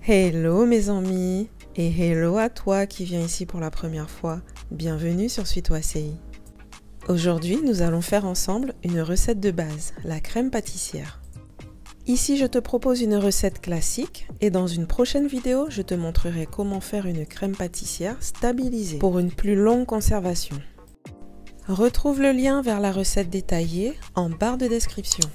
Hello mes amis et hello à toi qui viens ici pour la première fois. Bienvenue sur Suite-toi-CI. Aujourd'hui, nous allons faire ensemble une recette de base, la crème pâtissière. Ici, je te propose une recette classique et dans une prochaine vidéo, je te montrerai comment faire une crème pâtissière stabilisée pour une plus longue conservation. Retrouve le lien vers la recette détaillée en barre de description.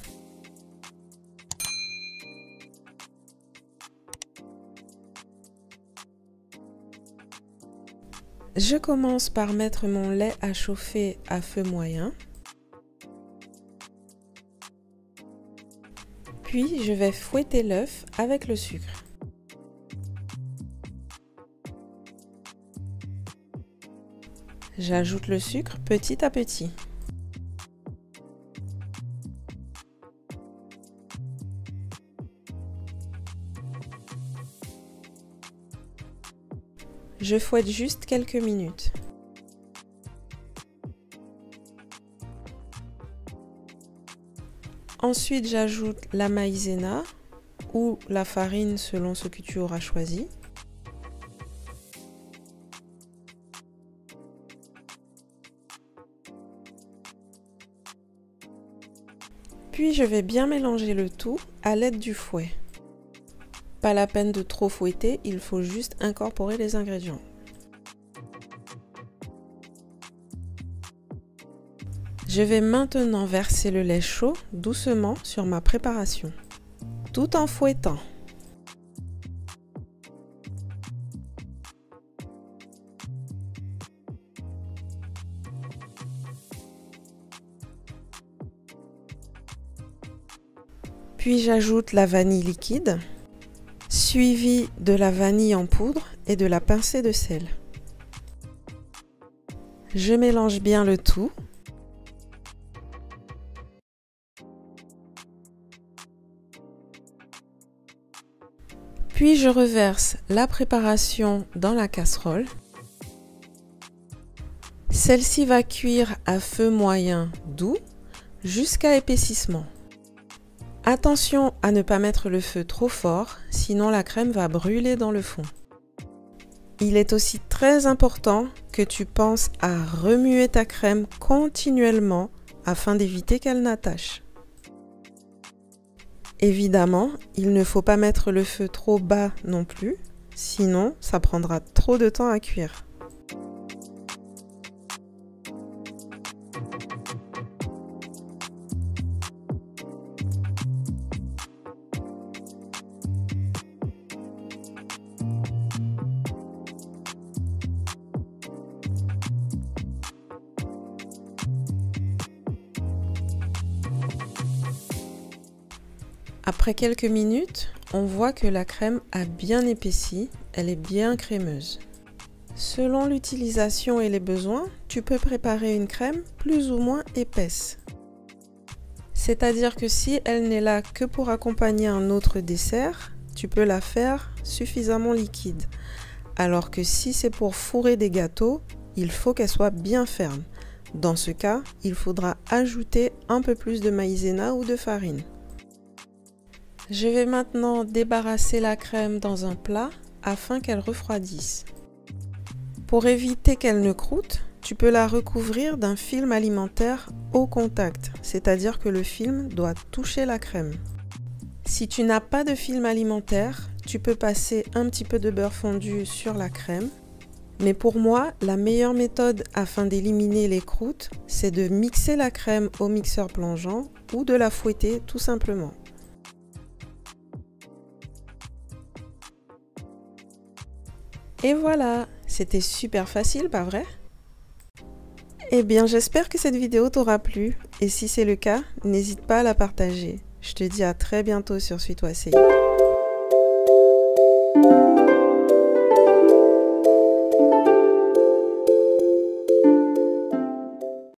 Je commence par mettre mon lait à chauffer à feu moyen. Puis je vais fouetter l'œuf avec le sucre. J'ajoute le sucre petit à petit. Je fouette juste quelques minutes. Ensuite, j'ajoute la maïzena ou la farine selon ce que tu auras choisi. Puis je vais bien mélanger le tout à l'aide du fouet. Pas la peine de trop fouetter, il faut juste incorporer les ingrédients. Je vais maintenant verser le lait chaud doucement sur ma préparation, tout en fouettant. Puis j'ajoute la vanille liquide, suivi de la vanille en poudre et de la pincée de sel. Je mélange bien le tout. Puis je reverse la préparation dans la casserole. Celle-ci va cuire à feu moyen doux jusqu'à épaississement. Attention à ne pas mettre le feu trop fort, sinon la crème va brûler dans le fond. Il est aussi très important que tu penses à remuer ta crème continuellement afin d'éviter qu'elle n'attache. Évidemment, il ne faut pas mettre le feu trop bas non plus, sinon ça prendra trop de temps à cuire. Après quelques minutes, on voit que la crème a bien épaissi, elle est bien crémeuse. Selon l'utilisation et les besoins, tu peux préparer une crème plus ou moins épaisse. C'est-à-dire que si elle n'est là que pour accompagner un autre dessert, tu peux la faire suffisamment liquide. Alors que si c'est pour fourrer des gâteaux, il faut qu'elle soit bien ferme. Dans ce cas, il faudra ajouter un peu plus de maïzena ou de farine. Je vais maintenant débarrasser la crème dans un plat afin qu'elle refroidisse. Pour éviter qu'elle ne croûte, tu peux la recouvrir d'un film alimentaire au contact, c'est-à-dire que le film doit toucher la crème. Si tu n'as pas de film alimentaire, tu peux passer un petit peu de beurre fondu sur la crème. Mais pour moi, la meilleure méthode afin d'éliminer les croûtes, c'est de mixer la crème au mixeur plongeant ou de la fouetter tout simplement. Et voilà, c'était super facile, pas vrai? Eh bien, j'espère que cette vidéo t'aura plu et si c'est le cas, n'hésite pas à la partager. Je te dis à très bientôt sur Suite-toi-CI.